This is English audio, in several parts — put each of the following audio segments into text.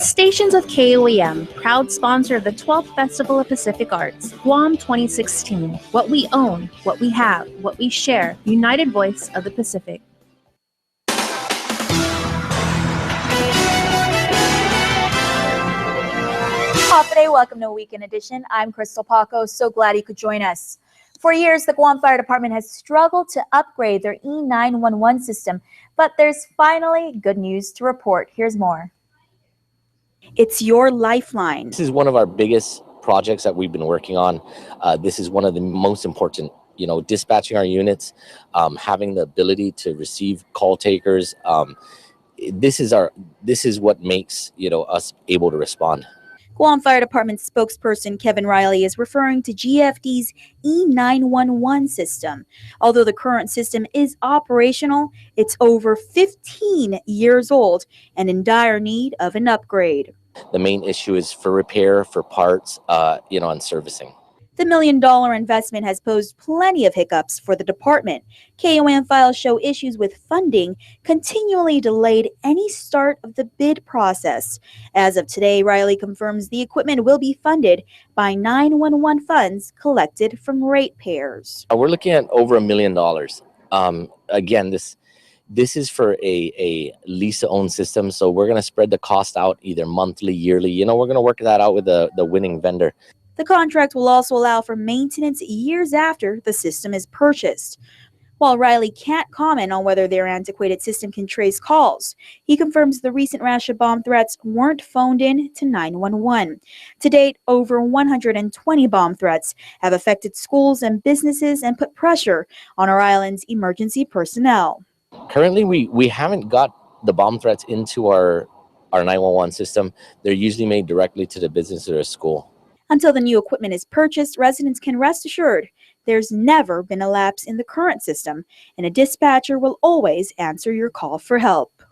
Stations of KUAM, proud sponsor of the 12th Festival of Pacific Arts, KUAM 2016. What we own, what we have, what we share, united voice of the Pacific. Today, welcome to Weekend Edition. I'm Krystal Paco. So glad you could join us. For years, the Guam Fire Department has struggled to upgrade their E911 system, but there's finally good news to report. Here's more. It's your lifeline. This is one of our biggest projects that we've been working on. This is one of the most important, dispatching our units, having the ability to receive call takers. This is what makes, us able to respond. Guam Fire Department spokesperson Kevin Riley is referring to GFD's E911 system. Although the current system is operational, it's over 15 years old and in dire need of an upgrade. The main issue is for repair, for parts, and servicing. The $1 million investment has posed plenty of hiccups for the department. KUAM files show issues with funding continually delayed any start of the bid process. As of today, Riley confirms the equipment will be funded by 911 funds collected from ratepayers. We're looking at over $1 million. Again, this is for a LISA-owned system, so we're going to spread the cost out either monthly, yearly. We're going to work that out with the winning vendor. The contract will also allow for maintenance years after the system is purchased. While Riley can't comment on whether their antiquated system can trace calls, he confirms the recent rash of bomb threats weren't phoned in to 911. To date, over 120 bomb threats have affected schools and businesses and put pressure on our island's emergency personnel. Currently, we haven't got the bomb threats into our 911 system. They're usually made directly to the business or a school. Until the new equipment is purchased, residents can rest assured there's never been a lapse in the current system, and a dispatcher will always answer your call for help.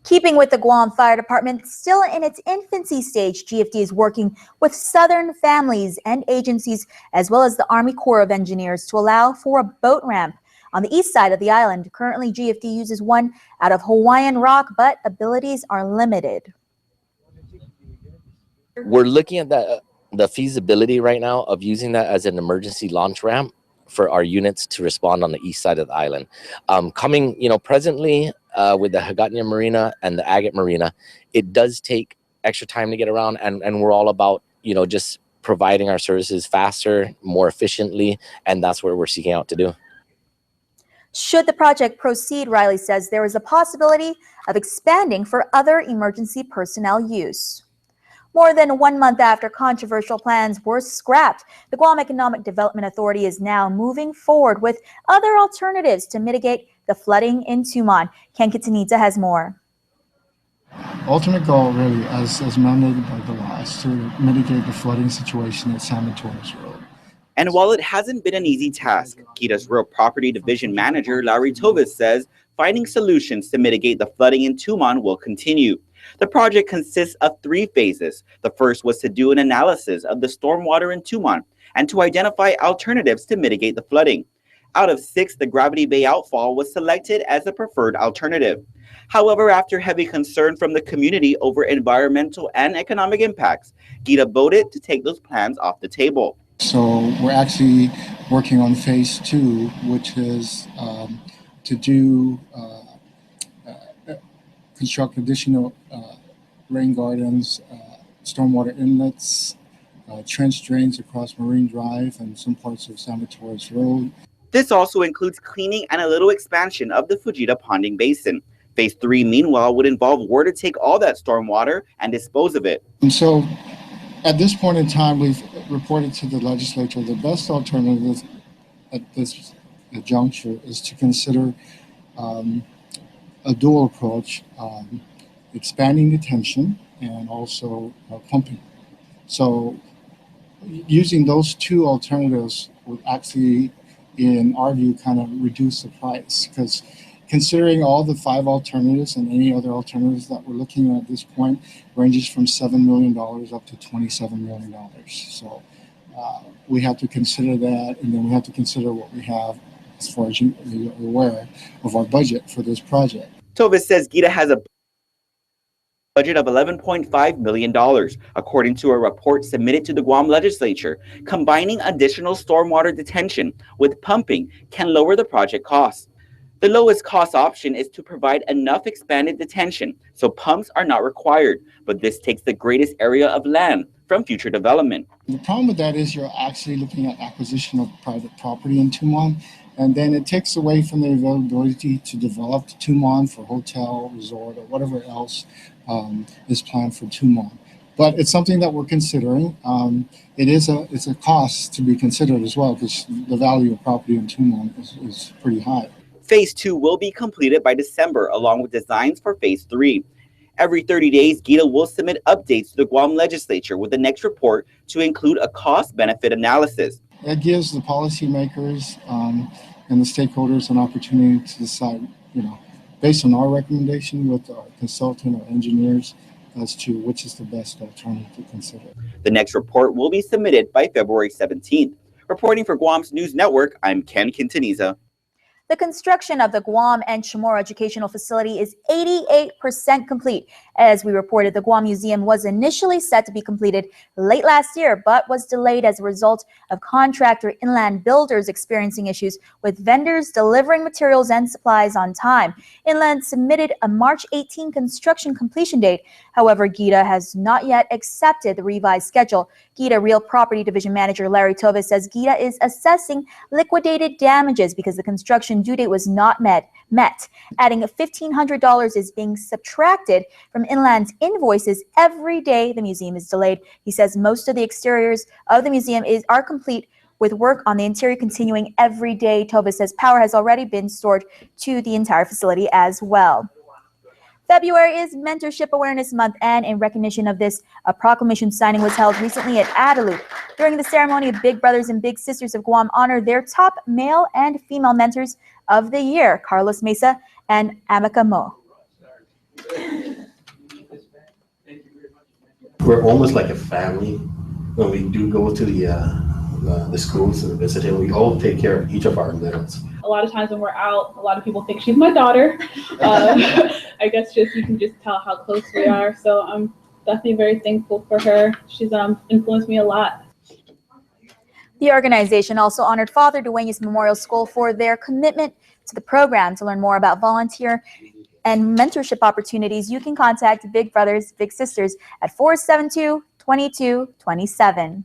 Keeping with the Guam Fire Department, still in its infancy stage, GFD is working with Southern families and agencies, as well as the Army Corps of Engineers, to allow for a boat ramp on the east side of the island. Currently, GFD uses one out of Hawaiian rock, but abilities are limited. We're looking at the feasibility right now of using that as an emergency launch ramp for our units to respond on the east side of the island. Presently with the Hagåtña Marina and the Agate Marina, it does take extra time to get around, and we're all about, just providing our services faster, more efficiently, and that's what we're seeking out to do. Should the project proceed, Riley says there is a possibility of expanding for other emergency personnel use. More than 1 month after controversial plans were scrapped, the Guam Economic Development Authority is now moving forward with other alternatives to mitigate the flooding in Tumon. Ken Kitanita has more. Ultimate goal, really, as mandated by the law, is to mitigate the flooding situation at San Torres Road. And while it hasn't been an easy task, KITA's Real Property Division Manager Larry Tovis says finding solutions to mitigate the flooding in Tumon will continue. The project consists of 3 phases. The first was to do an analysis of the stormwater in Tumon and to identify alternatives to mitigate the flooding. Out of 6, the Gravity Bay outfall was selected as the preferred alternative. However, after heavy concern from the community over environmental and economic impacts, KITA voted to take those plans off the table. So we're actually working on phase 2, which is to do construct additional rain gardens, stormwater inlets, trench drains across Marine Drive and some parts of San Torres Road. This also includes cleaning and a little expansion of the Fujita Ponding Basin. Phase 3, meanwhile, would involve where to take all that stormwater and dispose of it. And so at this point in time, we've reported to the legislature the best alternative at this juncture is to consider a dual approach, expanding detention and also pumping. So using those 2 alternatives would actually, in our view, kind of reduce the price, because considering all the 5 alternatives and any other alternatives that we're looking at this point ranges from $7 million up to $27 million. So we have to consider that, and then we have to consider what we have as far as you're aware of our budget for this project. Tovis says KITA has a budget of $11.5 million, according to a report submitted to the Guam legislature. Combining additional stormwater detention with pumping can lower the project costs. The lowest cost option is to provide enough expanded detention so pumps are not required, but this takes the greatest area of land from future development. The problem with that is you're actually looking at acquisition of private property in Tumon, and then it takes away from the availability to develop Tumon for hotel, resort, or whatever else is planned for Tumon. But it's something that we're considering. It's a cost to be considered as well, because the value of property in Tumon is pretty high. Phase 2 will be completed by December, along with designs for Phase 3. Every 30 days, GITA will submit updates to the Guam legislature with the next report to include a cost-benefit analysis. That gives the policymakers and the stakeholders an opportunity to decide, based on our recommendation with our consultant or engineers, as to which is the best alternative to consider. The next report will be submitted by February 17th. Reporting for Guam's News Network, I'm Ken Quintaniza. The construction of the Guam and Chamorro Educational Facility is 88% complete. As we reported, the Guam Museum was initially set to be completed late last year, but was delayed as a result of contractor Inland Builders experiencing issues with vendors delivering materials and supplies on time. Inland submitted a March 18 construction completion date. However, GITA has not yet accepted the revised schedule. GITA Real Property Division Manager Larry Tovis says GITA is assessing liquidated damages because the construction due date was not met. Adding $1,500 is being subtracted from Inland's invoices every day the museum is delayed. He says most of the exteriors of the museum are complete, with work on the interior continuing every day. Tovis says power has already been restored to the entire facility as well. February is Mentorship Awareness Month, and in recognition of this, a proclamation signing was held recently at Adelut. During the ceremony, Big Brothers and Big Sisters of Guam honored their top male and female mentors of the year, Carlos Mesa and Amika Mo. We're almost like a family when we do go to the schools and visit him. We all take care of each of our littles. A lot of times when we're out, a lot of people think she's my daughter. I guess you can just tell how close we are. So I'm definitely very thankful for her. She's influenced me a lot. The organization also honored Father Dueñas Memorial School for their commitment to the program. To learn more about volunteer and mentorship opportunities, you can contact Big Brothers Big Sisters at 472-2227.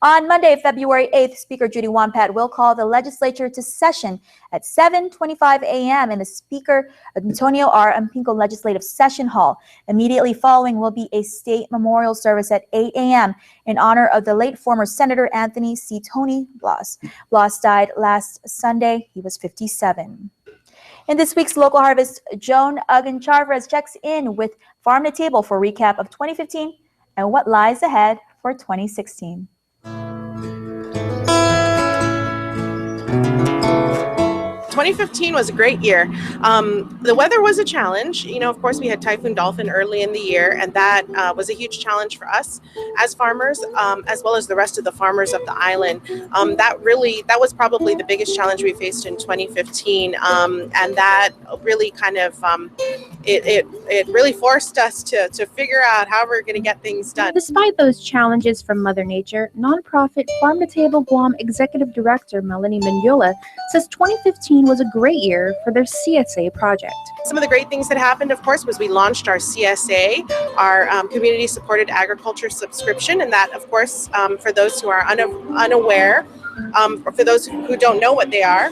On Monday, February 8th, Speaker Judy Wampat will call the legislature to session at 7:25 a.m. in the Speaker Antonio R. Ampinco Legislative Session Hall. Immediately following will be a state memorial service at 8 a.m. in honor of the late former Senator Anthony C. Tony Blas. Blas died last Sunday. He was 57. In this week's Local Harvest, Joan Uggan-Charvez checks in with Farm to Table for a recap of 2015 and what lies ahead for 2016. 2015 was a great year. The weather was a challenge. Of course, we had Typhoon Dolphin early in the year, and that was a huge challenge for us as farmers, as well as the rest of the farmers of the island. That was probably the biggest challenge we faced in 2015, and that really kind of it really forced us to figure out how we're going to get things done. Despite those challenges from Mother Nature, nonprofit Farm to Table Guam Executive Director Melanie Mendiola says 2015 was a great year for their CSA project. Some of the great things that happened, of course, was we launched our CSA, our Community Supported Agriculture Subscription, and that, of course, for those who are unaware, for those who don't know what they are,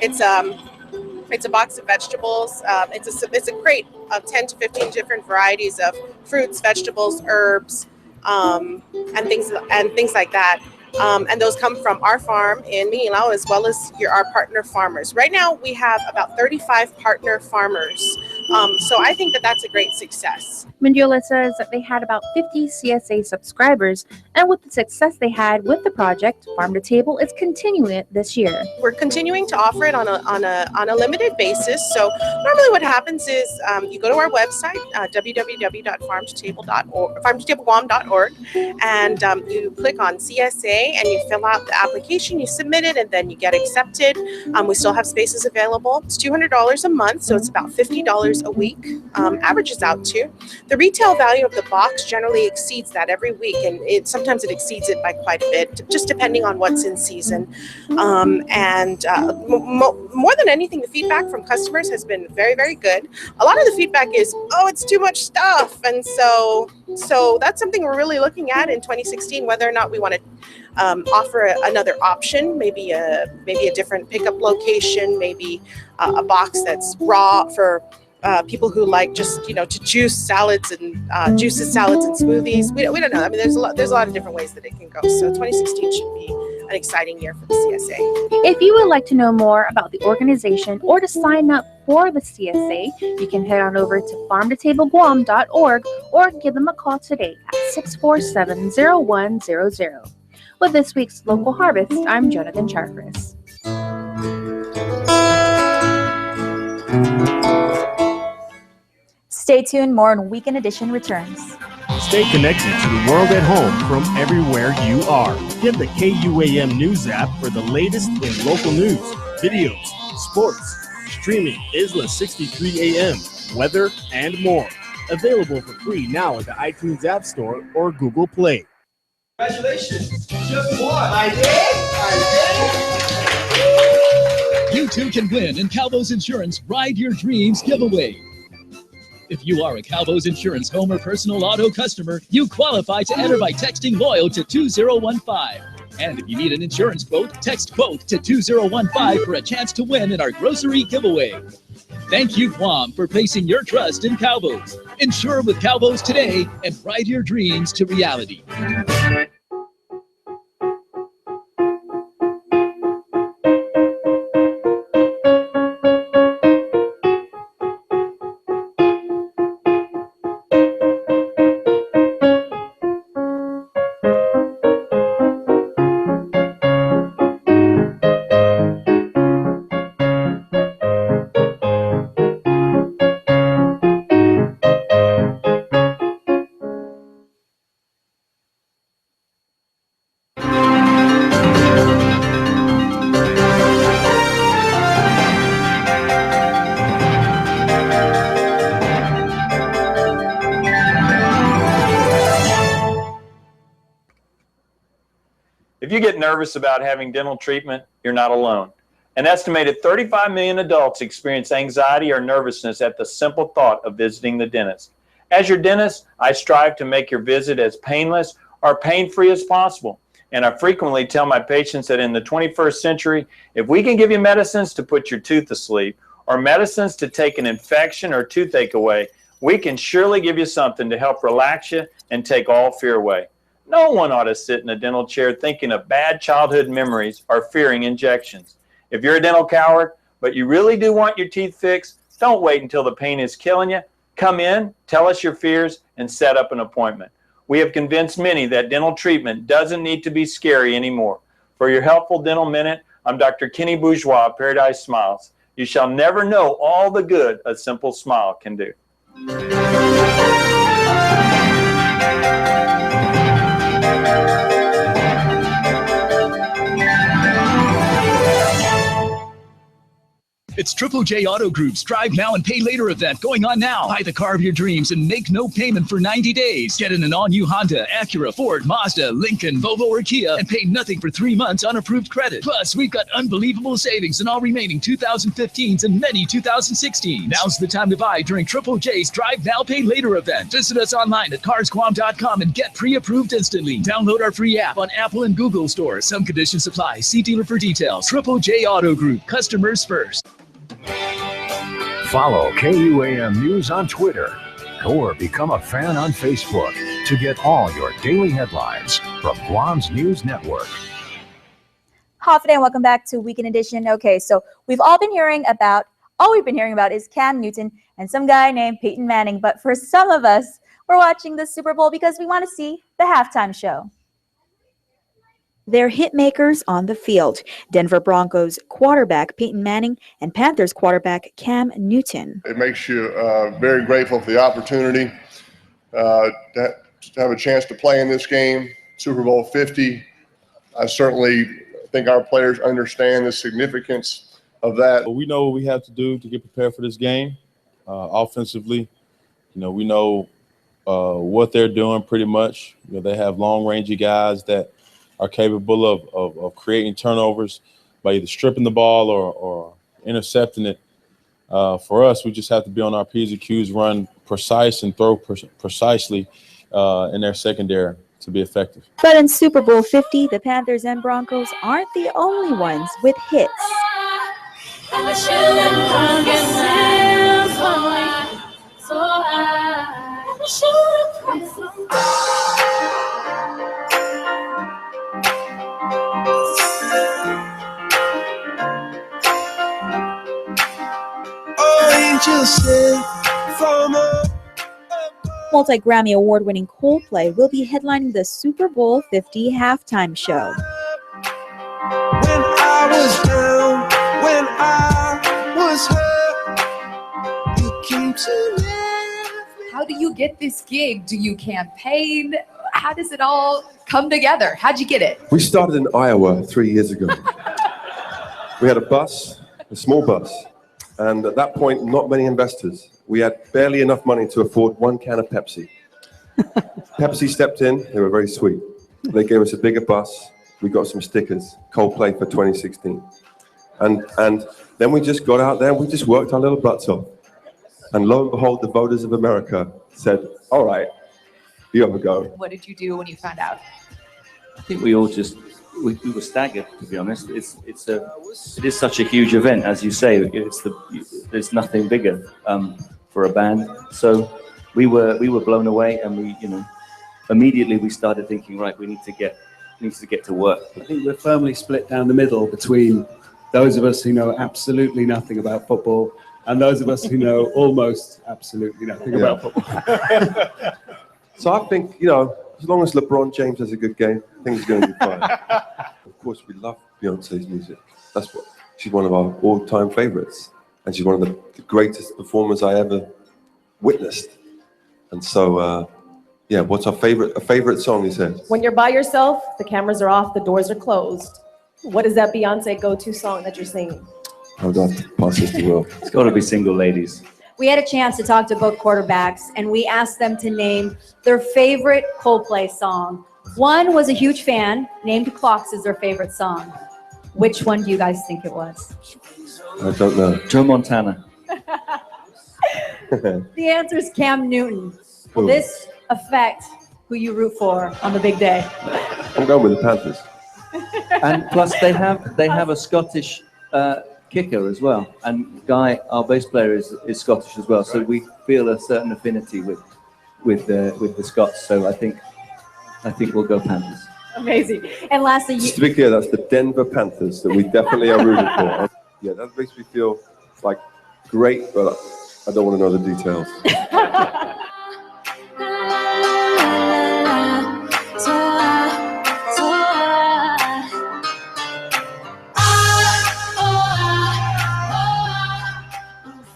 it's a box of vegetables. It's a crate of 10 to 15 different varieties of fruits, vegetables, herbs, and things like that. And those come from our farm in Minilao, as well as our partner farmers. Right now, we have about 35 partner farmers. So I think that that's a great success. Mendiola says that they had about 50 CSA subscribers And with the success they had with the project, Farm to Table is continuing it this year. We're continuing to offer it on a limited basis. So normally what happens is you go to our website, www.farmtotableguam.org, and you click on CSA and you fill out the application, you submit it, and then you get accepted. We still have spaces available. It's $200 a month, so it's about $50 a week, averages out to. The retail value of the box generally exceeds that every week, and sometimes it exceeds it by quite a bit, just depending on what's in season. More than anything, the feedback from customers has been very, very good. A lot of the feedback is, oh, it's too much stuff, and so that's something we're really looking at in 2016, whether or not we want to offer another option, maybe a different pickup location, maybe a box that's raw for people who like just to juice salads and salads and smoothies. We don't know. I mean, there's a lot of different ways that it can go. So 2016 should be an exciting year for the CSA. If you would like to know more about the organization or to sign up for the CSA, you can head on over to farmtotableguam.org or give them a call today at 647-0100. With this week's Local Harvest, I'm Jonathan Charkris. Stay tuned, more on Weekend Edition returns. Stay connected to the world at home from everywhere you are. Get the KUAM News app for the latest in local news, videos, sports, streaming, Isla 63 AM, weather, and more. Available for free now at the iTunes App Store or Google Play. Congratulations! Just won! I did! You too can win in Calvo's Insurance Ride Your Dreams giveaway. If you are a Calvo's Insurance home or personal auto customer, you qualify to enter by texting LOYAL to 2015. And if you need an insurance quote, text QUOTE to 2015 for a chance to win in our grocery giveaway. Thank you, KUAM, for placing your trust in Calvo's. Insure with Calvo's today and ride your dreams to reality. If you get nervous about having dental treatment, you're not alone. An estimated 35 million adults experience anxiety or nervousness at the simple thought of visiting the dentist. As your dentist, I strive to make your visit as painless or pain-free as possible. And I frequently tell my patients that in the 21st century, if we can give you medicines to put your tooth to sleep or medicines to take an infection or toothache away, we can surely give you something to help relax you and take all fear away. No one ought to sit in a dental chair thinking of bad childhood memories or fearing injections. If you're a dental coward, but you really do want your teeth fixed, don't wait until the pain is killing you. Come in, tell us your fears, and set up an appointment. We have convinced many that dental treatment doesn't need to be scary anymore. For your helpful dental minute, I'm Dr. Kenny Bourgeois of Paradise Smiles. You shall never know all the good a simple smile can do. It's Triple J Auto Group's Drive Now and Pay Later event going on now. Buy the car of your dreams and make no payment for 90 days. Get in an all-new Honda, Acura, Ford, Mazda, Lincoln, Volvo, or Kia and pay nothing for 3 months on approved credit. Plus, we've got unbelievable savings in all remaining 2015s and many 2016s. Now's the time to buy during Triple J's Drive Now, Pay Later event. Visit us online at carsquam.com and get pre-approved instantly. Download our free app on Apple and Google stores. Some conditions apply. See dealer for details. Triple J Auto Group. Customers first. Follow KUAM News on Twitter or become a fan on Facebook to get all your daily headlines from Guam's News Network. Hafide, and welcome back to Weekend Edition. Okay, so all we've been hearing about is Cam Newton and some guy named Peyton Manning. But for some of us, we're watching the Super Bowl because we want to see the halftime show. They're hit makers on the field. Denver Broncos quarterback Peyton Manning and Panthers quarterback Cam Newton. It makes you very grateful for the opportunity to have a chance to play in this game, Super Bowl 50. I certainly think our players understand the significance of that. We know what we have to do to get prepared for this game. Offensively, we know what they're doing pretty much. They have long-rangey guys that are capable of creating turnovers by either stripping the ball or intercepting it. For us, we just have to be on our P's and Q's, run precise and throw precisely in their secondary to be effective. But in Super Bowl 50, the Panthers and Broncos aren't the only ones with hits. Multi-Grammy award-winning Coldplay will be headlining the Super Bowl 50 halftime show. When I was down, when I was hurt, you came to me. How do you get this gig? Do you campaign? How does it all come together? How'd you get it? We started in Iowa 3 years ago. We had a bus, a small bus, and at that point, not many investors. We had barely enough money to afford one can of Pepsi. Pepsi stepped in. They were very sweet. They gave us a bigger bus. We got some stickers, Coldplay for 2016. And then we just got out there and we just worked our little butts off. And lo and behold, the voters of America said, all right, you have a go. What did you do when you found out? I think we all just, we were staggered, to be honest. It is such a huge event, as you say. There's nothing bigger for a band. So we were blown away, and we immediately we started thinking, right, we need to get to work. I think we're firmly split down the middle between those of us who know absolutely nothing about football and those of us who know almost absolutely nothing about football. So I think, as long as LeBron James has a good game, things are going to be fine. Of course, we love Beyonce's music. She's one of our all-time favorites. And she's one of the greatest performers I ever witnessed. And so, what's a favorite song, he says? When you're by yourself, the cameras are off, the doors are closed. What is that Beyonce go-to song that you're singing? I would have to pass this to Will. It's got to be Single Ladies. We had a chance to talk to both quarterbacks, and we asked them to name their favorite Coldplay song. One was a huge fan, named Clocks as their favorite song. Which one do you guys think it was? I don't know. Joe Montana. The answer is Cam Newton. Will this affect who you root for on the big day? I'm going with the Panthers. And plus, they have a Scottish kicker as well, and Guy, our bass player, is Scottish as well. So we feel a certain affinity with the Scots. So I think we'll go Panthers. Amazing. And lastly, just to be clear, that's the Denver Panthers that we definitely are rooting for. Yeah, that makes me feel like great, but I don't want to know the details.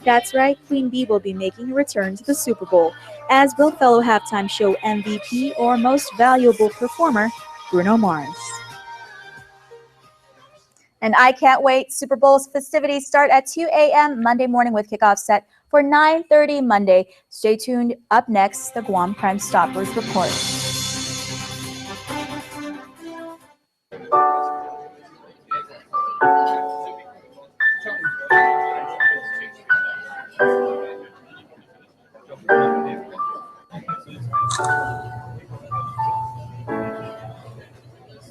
That's right, Queen Bee will be making a return to the Super Bowl, as will fellow halftime show MVP or Most Valuable Performer, Bruno Mars. And I can't wait. Super Bowl's festivities start at 2 a.m. Monday morning with kickoff set for 9:30 Monday. Stay tuned. Up next, the Guam Crime Stoppers report.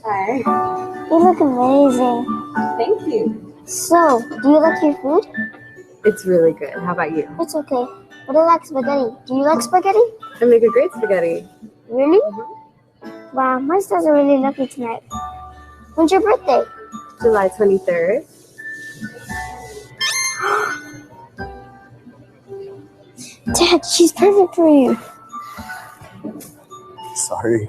Hi. You look amazing. Thank you. So, do you like your food? It's really good. How about you? It's okay. But I like spaghetti. Do you like spaghetti? I make a great spaghetti. Really? Wow, my stars are really lucky tonight. When's your birthday? July 23rd. Dad, she's perfect for you. Sorry.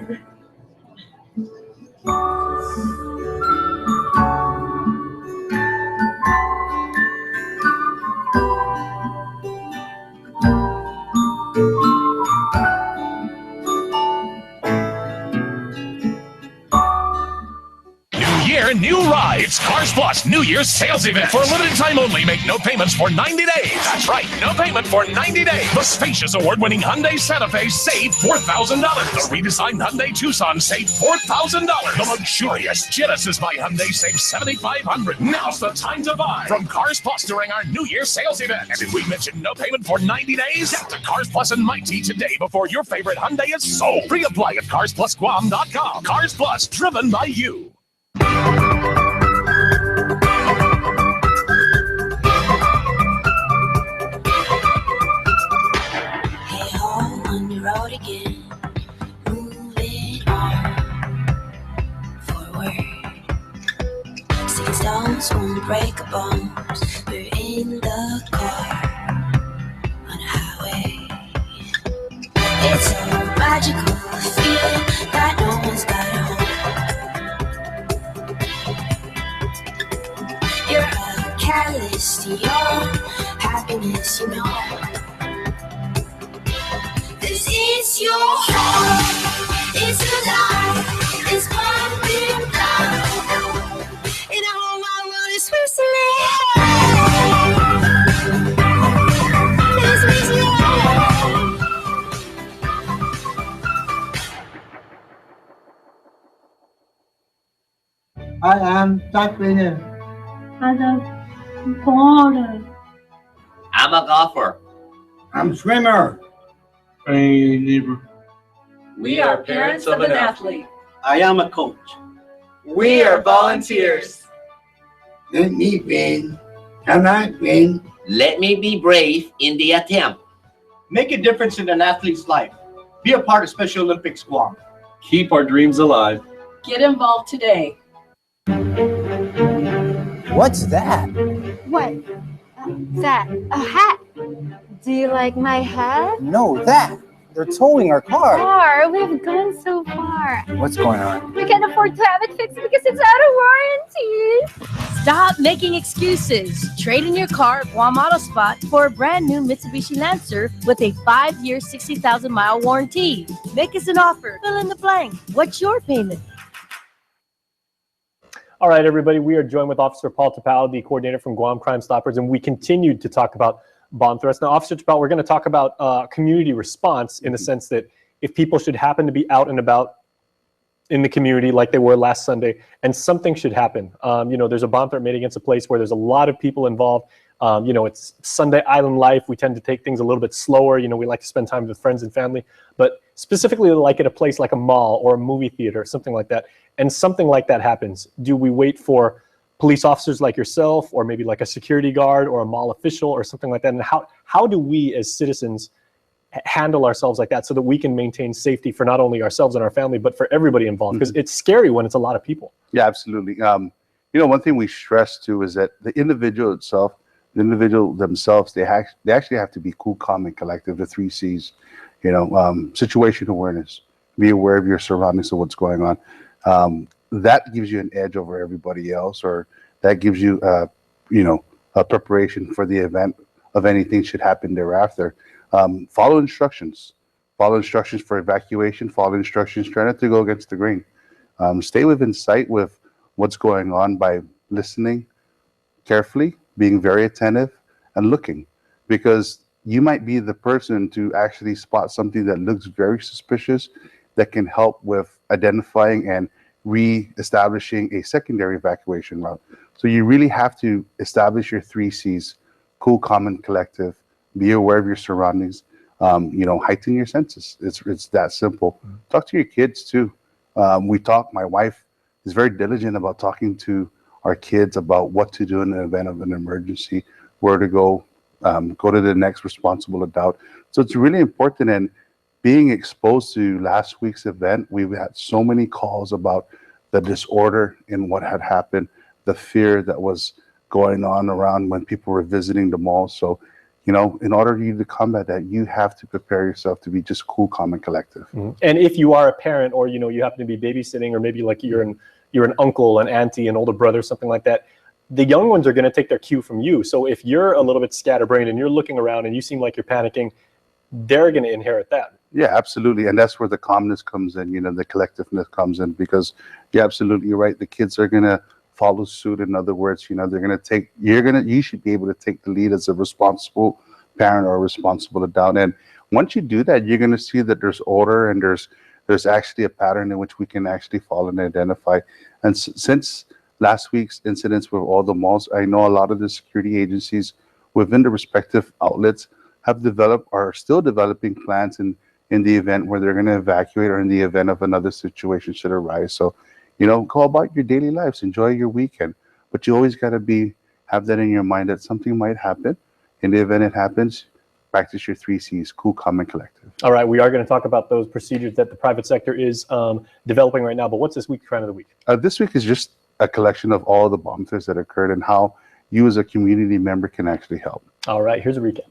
Plus New Year's sales event. For a limited time only, make no payments for 90 days. That's right, no payment for 90 days. The spacious award-winning Hyundai Santa Fe saved $4,000. The redesigned Hyundai Tucson saved $4,000. The luxurious Genesis by Hyundai saved $7,500. Now's the time to buy from Cars Plus during our New Year's sales event. And if we mention no payment for 90 days, get to Cars Plus and Mighty today before your favorite Hyundai is sold. Pre-apply at CarsPlusGuam.com. Cars Plus, driven by you. On the road again, moving on forward. 6 stones won't break a bone. We're in the car on a highway. It's a magical feeling that no one's got a home. You're a catalyst to your happiness, you know. This is your home, it's alive, it's pumping blood. In a home, our world is whistling. This is your home. I am track winner. I'm a baller. I'm a golfer. I'm swimmer. We are parents of an athlete. I am a coach. We are volunteers. Let me win. Can I win? Let me be brave in the attempt. Make a difference in an athlete's life. Be a part of Special Olympics Guam. Keep our dreams alive. Get involved today. What's that? What? That? A hat? Do you like my hat? No, that. They're towing our car. Car, we've gone so far. What's going on? We can't afford to have it fixed because it's out of warranty. Stop making excuses. Trade in your car at Guam Auto Spot for a brand new Mitsubishi Lancer with a 5-year, 60,000-mile warranty. Make us an offer. Fill in the blank. What's your payment? All right, everybody, we are joined with Officer Paul Tapao, the coordinator from Guam Crime Stoppers, and we continued to talk about bomb threats. Now, Officer Tapao, we're going to talk about community response in the sense that if people should happen to be out and about in the community like they were last Sunday, and something should happen. There's a bomb threat made against a place where there's a lot of people involved. It's Sunday island life. We tend to take things a little bit slower. We like to spend time with friends and family, but specifically like at a place like a mall or a movie theater, something like that. And something like that happens. Do we wait for police officers like yourself, or maybe like a security guard or a mall official or something like that? And how do we as citizens handle ourselves like that so that we can maintain safety for not only ourselves and our family, but for everybody involved? Because it's scary when it's a lot of people. Yeah, absolutely. One thing we stress too is that the individual itself, the individual themselves, they actually have to be cool, calm, and collective. The 3 C's. Situation awareness. Be aware of your surroundings of what's going on. That gives you an edge over everybody else, or that gives you, a preparation for the event of anything should happen thereafter. Follow instructions. Follow instructions for evacuation. Follow instructions. Try not to go against the grain. Stay within sight with what's going on by listening carefully, being very attentive, and looking, because you might be the person to actually spot something that looks very suspicious that can help with identifying and re-establishing a secondary evacuation route. So you really have to establish your 3 C's: cool, calm, and collective. Be aware of your surroundings. Heighten your senses. It's that simple. Talk to your kids too. My wife is very diligent about talking to our kids about what to do in the event of an emergency, where to go to the next responsible adult. So it's really important. And being exposed to last week's event, we've had so many calls about the disorder in what had happened, the fear that was going on around when people were visiting the mall. So, in order for you to combat that, you have to prepare yourself to be just cool, calm, and collective. Mm-hmm. And if you are a parent, or you happen to be babysitting, or maybe like you're an uncle, an auntie, an older brother, something like that, the young ones are going to take their cue from you. So if you're a little bit scatterbrained and you're looking around and you seem like you're panicking, they're going to inherit that. Yeah, absolutely. And that's where the calmness comes in, the collectiveness comes in, because you're absolutely right. The kids are going to follow suit. In other words, you should be able to take the lead as a responsible parent or a responsible adult. And once you do that, you're going to see that there's order and there's actually a pattern in which we can actually follow and identify. And since last week's incidents with all the malls, I know a lot of the security agencies within the respective outlets have developed or are still developing plans in the event where they're going to evacuate or in the event of another situation should arise. So, go about your daily lives, enjoy your weekend, but you always got to have that in your mind that something might happen. In the event it happens, practice your 3 C's, cool, calm, and collective. All right, we are going to talk about those procedures that the private sector is developing right now, but what's this week's crime of the week? This week is just a collection of all the bomb threats that occurred and how you as a community member can actually help. All right, here's a recap.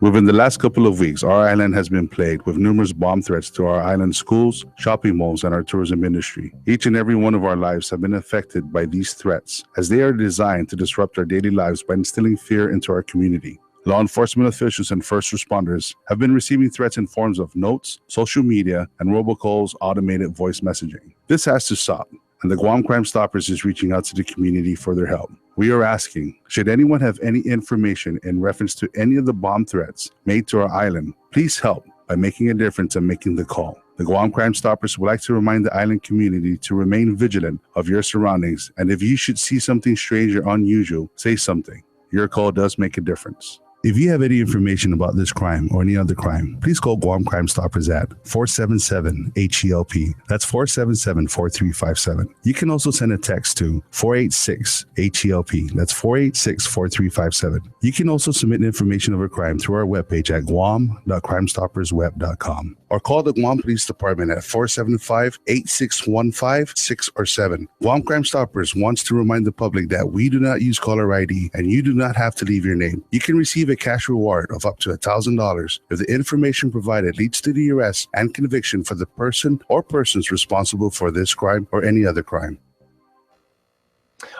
Within the last couple of weeks, our island has been plagued with numerous bomb threats to our island schools, shopping malls, and our tourism industry. Each and every one of our lives have been affected by these threats, as they are designed to disrupt our daily lives by instilling fear into our community. Law enforcement officials and first responders have been receiving threats in forms of notes, social media, and robocalls, automated voice messaging. This has to stop, and the Guam Crime Stoppers is reaching out to the community for their help. We are asking, should anyone have any information in reference to any of the bomb threats made to our island, please help by making a difference and making the call. The Guam Crime Stoppers would like to remind the island community to remain vigilant of your surroundings, and if you should see something strange or unusual, say something. Your call does make a difference. If you have any information about this crime or any other crime, please call Guam Crime Stoppers at 477-HELP. That's 477-4357. You can also send a text to 486-HELP. That's 486-4357. You can also submit information of a crime through our webpage at guam.crimestoppersweb.com or call the Guam Police Department at 475-8615, 6 or 7. Guam Crime Stoppers wants to remind the public that we do not use caller ID and you do not have to leave your name. You can receive a cash reward of up to $1,000 if the information provided leads to the arrest and conviction for the person or persons responsible for this crime or any other crime.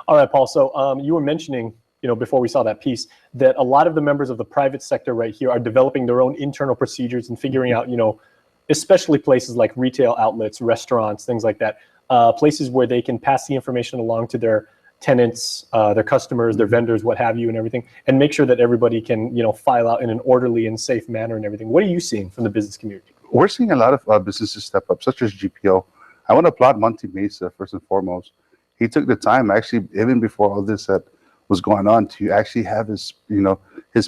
All right, Paul. So you were mentioning, before we saw that piece, that a lot of the members of the private sector right here are developing their own internal procedures and figuring out, especially places like retail outlets, restaurants, things like that, places where they can pass the information along to their tenants, their customers, their vendors, what have you, and everything, and make sure that everybody can, file out in an orderly and safe manner and everything. What are you seeing from the business community? We're seeing a lot of businesses step up, such as GPO. I want to applaud Monty Mesa first and foremost. He took the time, actually, even before all this was going on, to actually have his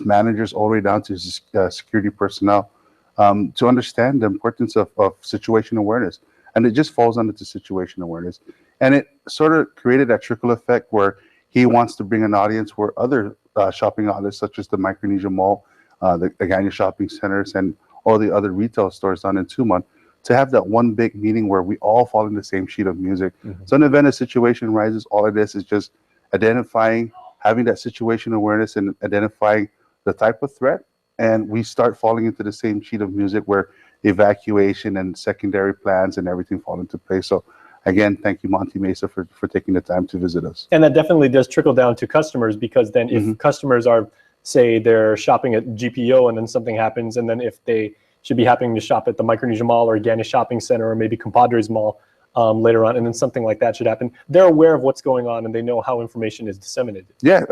managers all the way down to his security personnel to understand the importance of situation awareness. And it just falls under the situation awareness. And it sort of created that trickle effect where he wants to bring an audience where other shopping outlets, such as the Micronesia Mall, the Agania Shopping Centers, and all the other retail stores down in Tumon, to have that one big meeting where we all fall in the same sheet of music. Mm-hmm. So in the event a situation arises, all of this is just identifying, having that situation awareness and identifying the type of threat. And we start falling into the same sheet of music where evacuation and secondary plans and everything fall into place. So again, thank you, Monty Mesa, for taking the time to visit us. And that definitely does trickle down to customers, because then if customers are, say, they're shopping at GPO and then something happens, and then if they should be happening to shop at the Micronesia Mall or Agania Shopping Center or maybe Compadres Mall later on, and then something like that should happen, they're aware of what's going on and they know how information is disseminated. Yeah,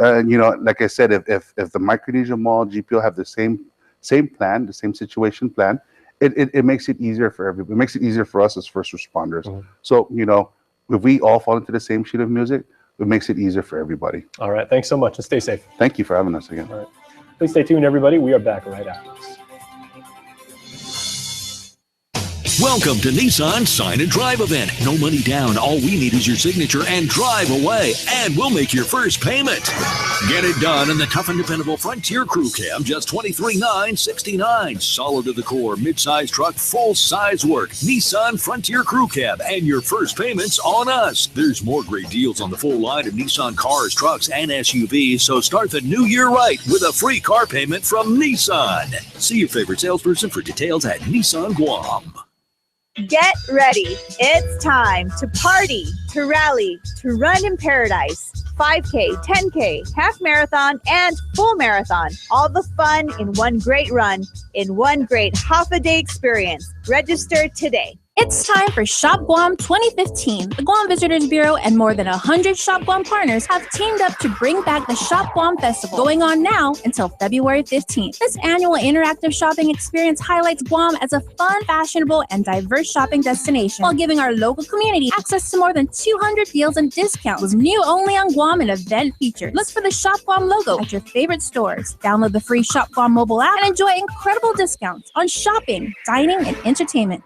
like I said, if the Micronesia Mall, GPO have the same plan, the same situation plan, it makes it easier for everybody. It makes it easier for us as first responders. Mm-hmm. So, if we all fall into the same sheet of music, it makes it easier for everybody. All right. Thanks so much, and stay safe. Thank you for having us again. All right. Please stay tuned, everybody. We are back right after this. Welcome to Nissan Sign and Drive event. No money down. All we need is your signature and drive away. And we'll make your first payment. Get it done in the tough and dependable Frontier Crew Cab, just $23,969. Solid to the core, mid-size truck, full-size work. Nissan Frontier Crew Cab, and your first payment's on us. There's more great deals on the full line of Nissan cars, trucks, and SUVs, so start the new year right with a free car payment from Nissan. See your favorite salesperson for details at Nissan Guam. Get ready. It's time to party, to rally, to run in paradise. 5K, 10K, half marathon, and full marathon. All the fun in one great run, in one great half-a-day experience. Register today. It's time for Shop Guam 2015. The Guam Visitors Bureau and more than 100 Shop Guam partners have teamed up to bring back the Shop Guam Festival, going on now until February 15th. This annual interactive shopping experience highlights Guam as a fun, fashionable, and diverse shopping destination, while giving our local community access to more than 200 deals and discounts, with new only on Guam and event features. Look for the Shop Guam logo at your favorite stores. Download the free Shop Guam mobile app and enjoy incredible discounts on shopping, dining, and entertainment.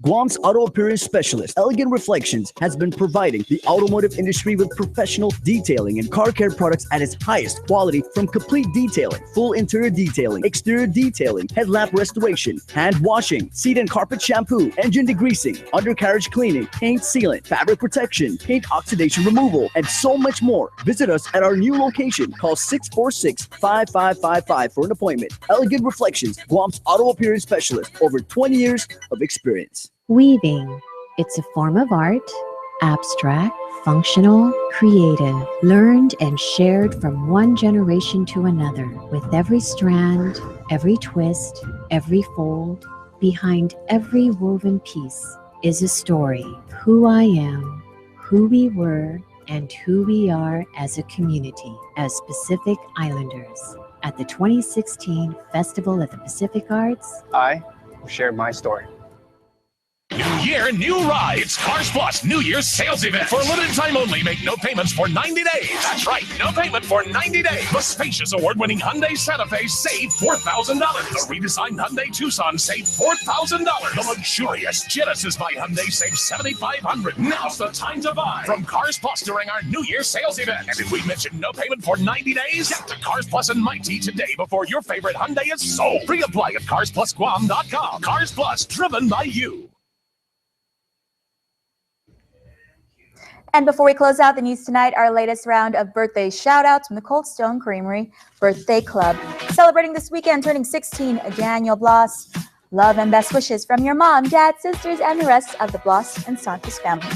Guam's auto appearance specialist, Elegant Reflections, has been providing the automotive industry with professional detailing and car care products at its highest quality, from complete detailing, full interior detailing, exterior detailing, headlamp restoration, hand washing, seat and carpet shampoo, engine degreasing, undercarriage cleaning, paint sealant, fabric protection, paint oxidation removal, and so much more. Visit us at our new location. Call 646-5555 for an appointment. Elegant Reflections, Guam's auto appearance specialist, over 20 years of experience. Weaving. It's a form of art, abstract, functional, creative, learned and shared from one generation to another. With every strand, every twist, every fold, behind every woven piece is a story. Who I am, who we were, and who we are as a community, as Pacific Islanders. At the 2016 Festival of the Pacific Arts, I will share my story. New year, new rides. Cars Plus New Year's sales event. For a limited time only, make no payments for 90 days. That's right, no payment for 90 days. The spacious award-winning Hyundai Santa Fe saved $4,000. The redesigned Hyundai Tucson saved $4,000. The luxurious Genesis by Hyundai saved $7,500. Now's the time to buy from Cars Plus during our New Year sales event. And if we mention no payment for 90 days, get to Cars Plus and Mighty today before your favorite Hyundai is sold. Pre-apply at CarsPlusGuam.com. Cars Plus, driven by you. And before we close out the news tonight, our latest round of birthday shout-outs from the Cold Stone Creamery Birthday Club. Celebrating this weekend, turning 16, Daniel Bloss. Love and best wishes from your mom, dad, sisters, and the rest of the Bloss and Santos family.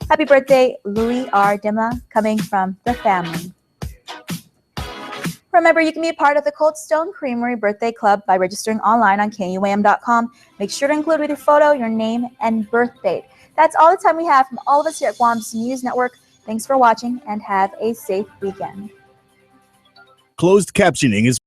Happy birthday, Louis R. Dima, coming from the family. Remember, you can be a part of the Cold Stone Creamery Birthday Club by registering online on KUAM.com. Make sure to include with your photo your name and birth date. That's all the time we have from all of us here at Guam's News Network. Thanks for watching and have a safe weekend. Closed captioning is